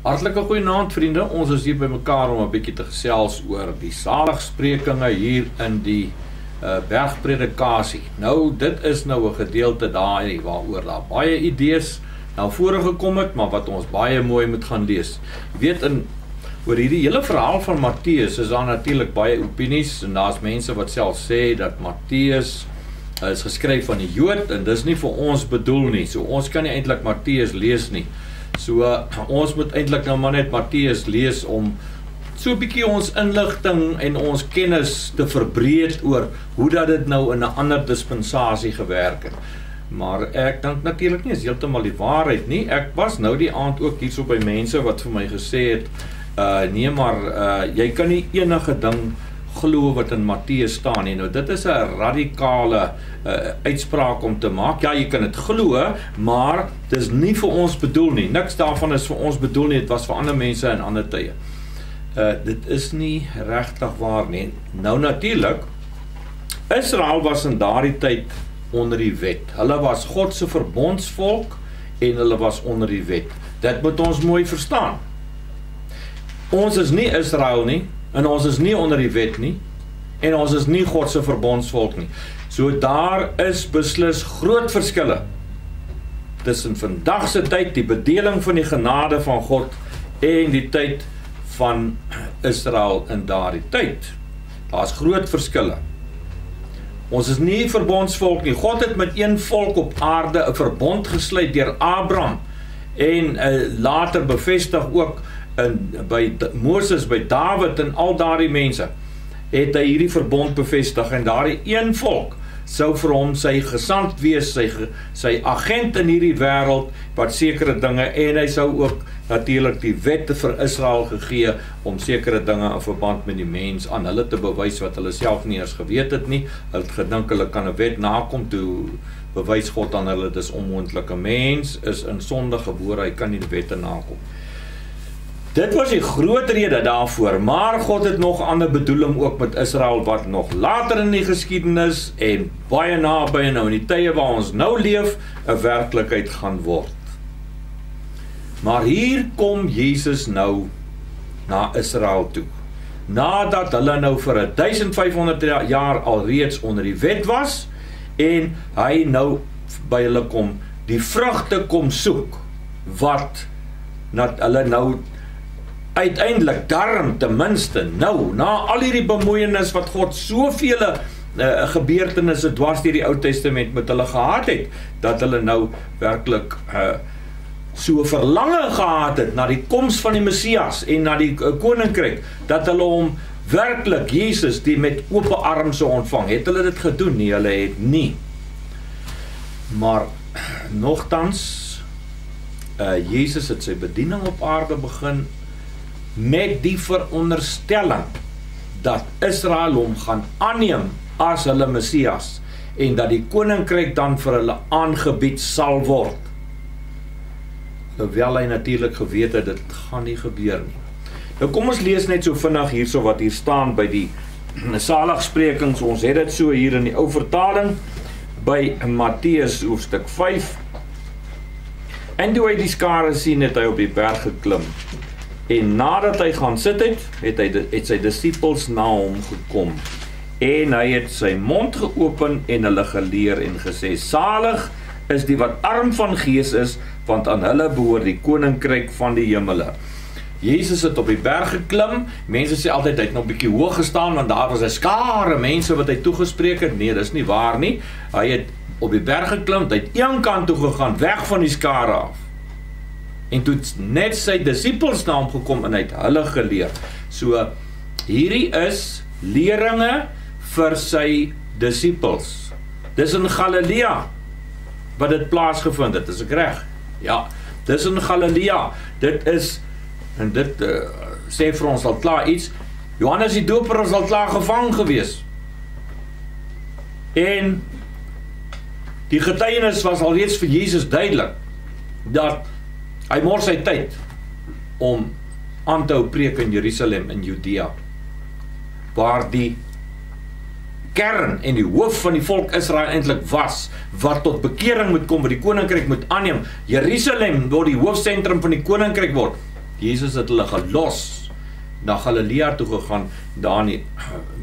Hartlike goeienaand vriende, ons is hier by mekaar om 'n bietjie te gesels oor die saligsprekinge hier in die bergpredikasie. Nou, dit is nou 'n gedeelte daar waaroor daar baie idees nou voorgekom het, maar wat ons baie mooi moet gaan lees. Jy weet, oor hierdie hele verhaal van Matteus is daar natuurlik baie opinies, en daar's mense wat self sê dat Matteus is geskryf van die Jood, en dis nie vir ons bedoel nie, so ons kan nie eintlik Matteus lees nie. So ons moet eintlik nou maar net Matteus lees om so 'n bietjie ons inligting en ons kennis te verbreed oor hoe dat dit nou in 'n ander dispensasie gewerk het. Maar ek dink natuurlik nie is heeltemal die waarheid nie. Ek was nou die aand ook hierso by mense wat vir my gesê het, nee maar jy kan nie enige ding glo wat in Matteus staan nie. Nou dit is 'n radikale uitspraak om te maak. Ja, jy kan dit glo, maar dis nie vir ons bedoel nie. Niks daarvan is vir ons bedoel nie. Dit was vir ander mense in ander tye. Dit is nie regtig waar nie. Nou natuurlik, Israel was in daardie tyd onder die wet. Hulle was God se verbondsvolk en hulle was onder die wet. Dit moet ons mooi verstaan. Ons is nie Israel nie, en ons is nie onder die wet nie, en ons is nie God se verbondsvolk nie. So daar is beslis groot verskille tussen vandag se tyd, die bedeling van die genade van God, en die tyd van Israel in daardie tyd. Daar's groot verskille. Ons is nie verbondsvolk nie. God het met een volk op aarde 'n verbond gesluit deur Abraham, en later bevestig ook by Moses, by Dawid en al daardie mense, het hy hierdie verbond bevestig, en daardie een volk sou vir hom sy gesant wees, sy agent in hierdie wêreld, wat sekere dinge, en hy sou ook natuurlik die wette vir Israel gegee, om sekere dinge in verband met die mens aan hulle te bewys, wat hulle self nie eens geweet het nie. Hulle het gedink hulle kan 'n wet nakom, toe bewys God aan hulle, dis onmoontlik. 'n Mens is in sonde gebore, hy kan nie die wette nakom. Dit was die groot rede daarvoor, maar God het nog 'n ander bedoeling ook met Israel, wat nog later in die geskiedenis, en baie naby nou in die tye waar ons nou leef, 'n werklikheid gaan word. Maar hier kom Jesus nou na Israel toe, nadat hulle nou vir 1500 jaar alreeds onder die wet was, en hy nou by hulle kom, die vrugte kom soek, wat hulle nou uiteindelik darm ten minste nou, na al hierdie bemoeienis wat God soveel gebeurtenisse dwars deur die Ou Testament met hulle gehad het, dat hulle nou werklik so verlange gehad het na die koms van die Messias en na die koninkryk, dat hulle hom werklik, Jesus, die met ope arms ontvang. Het hulle dit gedoen? Nee, hulle het nie. Maar nogtans, Jesus het sy bediening op aarde begin met die veronderstelling dat Israel hom gaan aanneem as hulle Messias, en dat die koninkryk dan vir hulle aangebied sal word. Hoewel hy natuurlik geweet het, dit gaan nie gebeur nie. Nou kom ons lees net so vinnig hierso wat hier staan by die saligsprekings. Ons het dit so hier in die ou vertaling, by Matteus hoofstuk 5. En toe hy die skare sien, het hy op die berg geklim. En nadat hy gaan sit het sy disippels na hom gekom. En hy het sy mond geopen en hulle geleer en gesê, salig is die wat arm van gees is, want aan hulle behoort die koninkryk van die hemele. Jesus het op die berg geklim. Mense sê altyd hy het nog 'n bietjie hoog gestaan, want daar was 'n skare mense wat hy toegespreek het. Nee, dis nie waar nie. Hy het op die berg geklim, hy het een kant toe gegaan, weg van die skare af. En toe net sy disippels na hom gekom en hy het hulle geleer. So, hierdie is leringe vir sy disippels. Dis in Galilea wat dit plaasgevind het, is ek reg? Ja, dis in Galilea. Dit is, en dit sê vir ons al klaar iets, Johannes die Doper is al klaar gevang gewees. En die getuienis was alreeds vir Jesus duidelik, dat hy mors sy tyd om aan te hou preek in Jerusalem, in Judea, waar die kern en die hoof van die volk Israel eintlik was, wat tot bekering moet kom, wat die koninkryk moet aanneem. Jerusalem word die hoofsentrum van die koninkryk word. Jesus het hulle gelos, na Galilea toe gegaan, daar die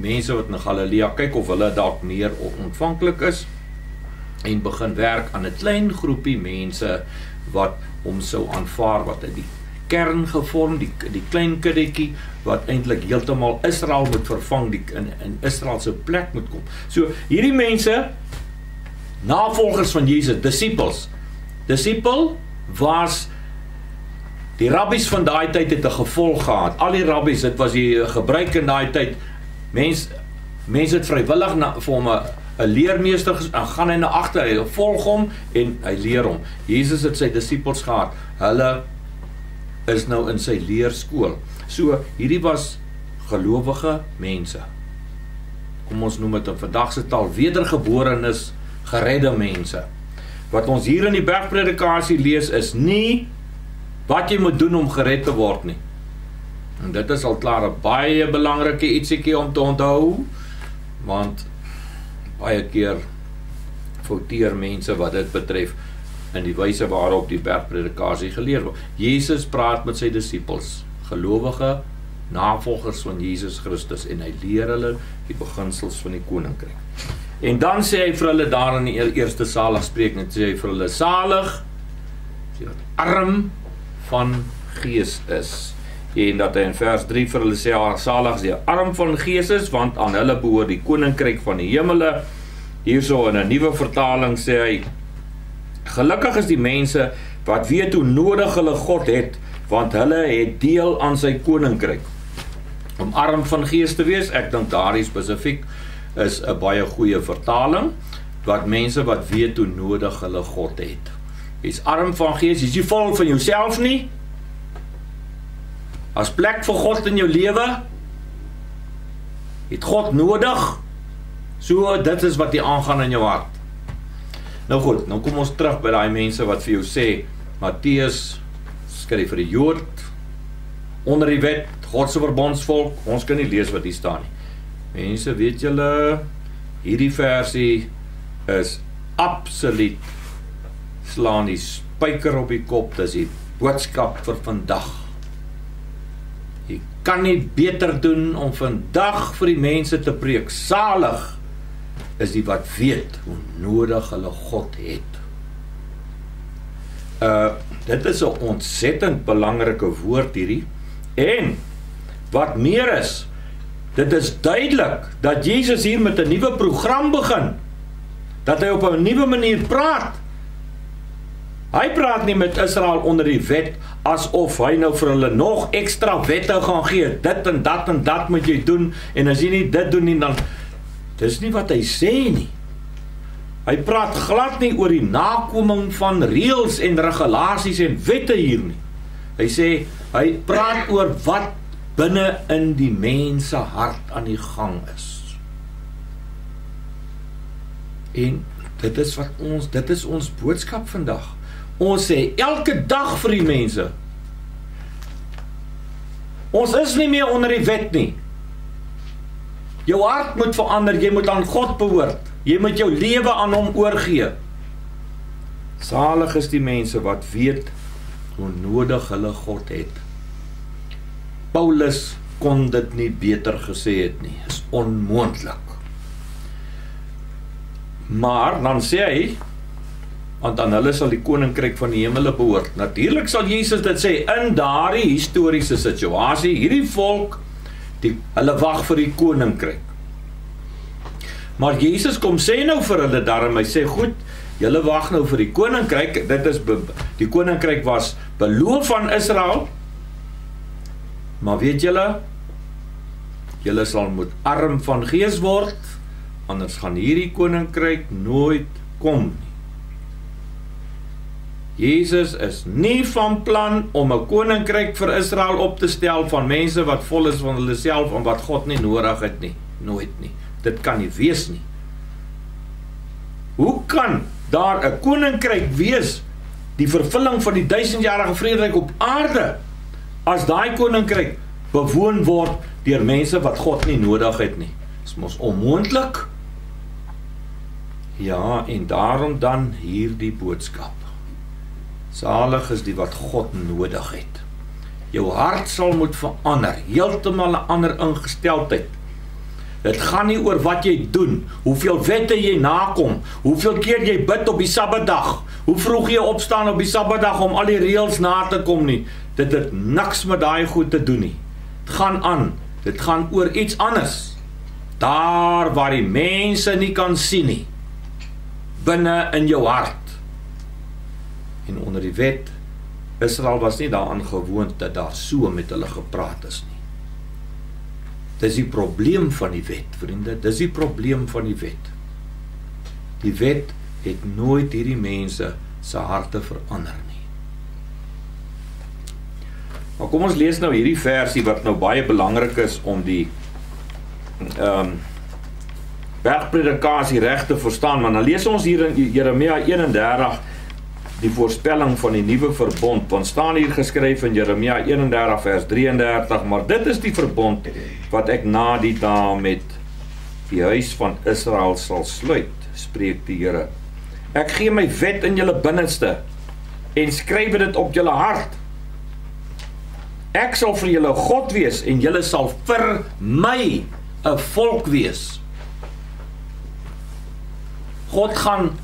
mense wat in Galilea kyk of hulle dalk meer ontvanklik is, en begin werk aan 'n klein groepie mense wat hom sou aanvaar, wat in die kern gevorm, die klein kiddetjie, wat eintlik heeltemal Israel moet vervang, in Israel se plek moet kom. So, hierdie mense, navolgers van Jesus, disipel was, die rabbies van daai tyd het 'n gevolg gehad, al die rabbies, dit was die gebruik in daai tyd, mense het vrywillig vir hom 'n leermeester gaan hy na agter, hy volg hom en hy leer hom. Jesus het sy disippels gehad, hulle is nou in sy leerskool. So, hierdie was gelowige mense. Kom ons noem dit in vandag se taal, wedergeborenes, geredde mense. Wat ons hier in die bergpredikasie lees is nie wat jy moet doen om gered te word nie. En dit is al klaar 'n baie belangrike ietsiekie om te onthou, want baie keer fouteer mense wat dit betref in die wyse waarop die bergpredikasie geleer word. Jesus praat met sy disippels, gelowige navolgers van Jesus Christus, en hy leer hulle die beginsels van die koninkryk. En dan sê hy vir hulle daar in die eerste saligspreking, sê hy vir hulle, salig, sê wat arm van gees is. En dat hy in vers 3 vir hulle sê, salig is die arm van gees is, want aan hulle behoort die koninkryk van die hemele. Hierso in 'n nuwe vertaling sê hy, gelukkig is die mense wat weet hoe nodig hulle God het, want hulle het deel aan sy koninkryk. Om arm van gees te wees, ek dink daardie spesifiek is 'n baie goeie vertaling, wat mense wat weet hoe nodig hulle God het. Jy's arm van gees, jy's nie vol van jouself nie. As plek vir God in jou lewe, het God nodig. So, dit is wat jy aangaan in jou hart. Nou goed, nou kom ons terug by daai mense wat vir jou sê, Matteus skryf vir die Jood, onder die wet, God se verbondsvolk, ons kan nie lees wat hier staan nie. Mense, weet julle, hierdie versie is absoluut, slaan die spyker op die kop, dis die boodskap vir vandag. Jy kan nie beter doen om vandag vir die mense te preek, salig is die wat weet hoe nodig hulle God het. Dit is 'n ontsettend belangrike woord hierdie, en wat meer is, dit is duidelik dat Jesus hier met 'n nuwe program begin, dat hy op 'n nuwe manier praat. Hy praat nie met Israel onder die wet, asof hy nou vir hulle nog ekstra wette gaan gee, dit en dat moet jy doen, en as jy nie dit doen nie, dan, dis nie wat hy sê nie. Hy praat glad nie oor die nakoming van reëls en regulasies en wette hier nie. Hy sê, hy praat oor wat binne in die mens se hart aan die gang is. En dit is ons boodskap vandag. Ons sê elke dag vir die mense, ons is nie meer onder die wet nie. Jou hart moet verander, jy moet aan God behoort. Jy moet jou lewe aan hom oorgee. Salig is die mense wat weet hoe nodig hulle God het. Paulus kon dit nie beter gesê het nie. Is onmoontlik. Maar dan sê hy, want aan hulle sal die koninkryk van die hemele behoort. Natuurlik sal Jesus dit sê in daardie historiese situasie, hierdie volk, hulle wag vir die koninkryk. Maar Jesus kom sê nou vir hulle daarom, hy sê goed, julle wag nou vir die koninkryk, die koninkryk was beloof aan Israel, maar weet julle sal moet arm van gees word, anders gaan hierdie koninkryk nooit kom nie. Jesus is nie van plan om 'n koninkryk vir Israel op te stel van mense wat vol is van hulle self en wat God nie nodig het nie, nooit nie. Dit kan nie wees nie. Hoe kan daar 'n koninkryk wees, die vervulling van die 1000-jarige vrederyk op aarde, as daai koninkryk bewoon word deur mense wat God nie nodig het nie? Dis mos onmoontlik. Ja, en daarom dan hierdie boodskap. Salig is die wat God nodig het. Jou hart sal moet verander, heeltemal 'n ander ingesteldheid. Dit gaan nie oor wat jy doen, hoeveel wette jy nakom, hoeveel keer jy bid op die Sabbatdag, hoe vroeg jy opstaan op die Sabbatdag om al die reëls na te kom nie. Dit het niks met daai goed te doen nie. Dit gaan aan, dit gaan oor iets anders. Daar waar die mense nie kan sien nie, binne in jou hart. En onder die wet, Israel was nie daaraan gewoond dat daar so met hulle gepraat is nie. Dis die probleem van die wet, vriende, dis die probleem van die wet. Die wet het nooit hierdie mense se harte verander nie. Maar kom ons lees nou hierdie versie wat nou baie belangrik is om die bergpredikasie reg te verstaan, want dan lees ons hier in Jeremia 31 die voorspelling van die nuwe verbond, want staan hier geskryf in Jeremia 31 vers 33, maar dit is die verbond wat ek na die dae met die huis van Israel sal sluit, spreek die Here. Ek gee my wet in julle binneste en skryf dit op julle hart. Ek sal vir julle God wees en julle sal vir my 'n volk wees. God gaan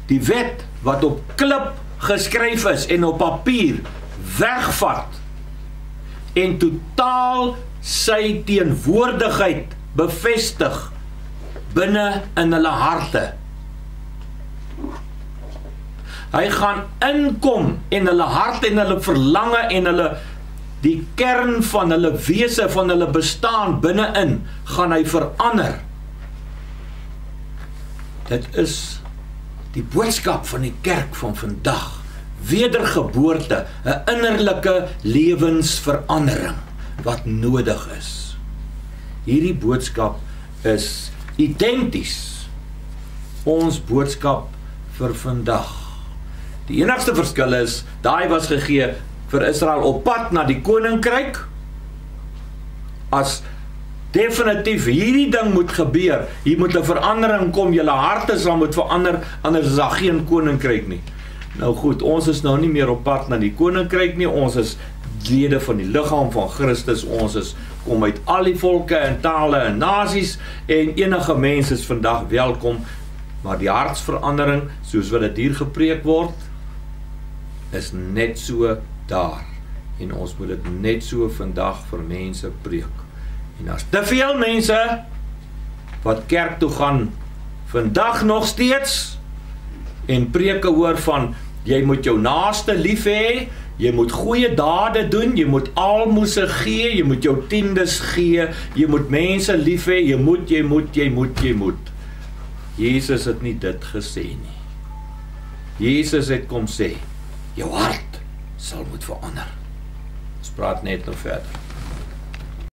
die wet wat op klip geskryf is en op papier wegvat en totaal sy teenwoordigheid bevestig binne in hulle harte. Hy gaan inkom en hulle hart en hulle verlange en hulle die kern van hulle wese, van hulle bestaan binne-in, gaan hy verander. Dit is die boodskap van die kerk van vandag. Wedergeboorte, 'n innerlike lewensverandering wat nodig is. Hierdie boodskap is identies ons boodskap vir vandag. Die enigste verskil is, daai was gegee vir Israel op pad na die koninkryk, as definitief hierdie ding moet gebeur, hier moet 'n verandering kom, julle harte sal moet verander, anders is daar geen koninkryk nie. Nou goed, ons is nou nie meer op pad na die koninkryk nie, ons is lede van die liggaam van Christus, ons kom uit al die volke en tale en nasies, en enige mens is vandag welkom, maar die hartsverandering, soos wat dit hier gepreek word, is net so daar, en ons moet dit net so vandag vir mense preek. En as te veel mense wat kerk toe gaan vandag nog steeds en preke hoor van jy moet jou naaste lief hê, jy moet goeie dade doen, jy moet almoses gee, jy moet jou tiendes gee, jy moet mense lief hê, jy moet. Jesus het nie dit gesê nie. Jesus het kom sê, jou hart sal moet verander. Ons praat net nog verder.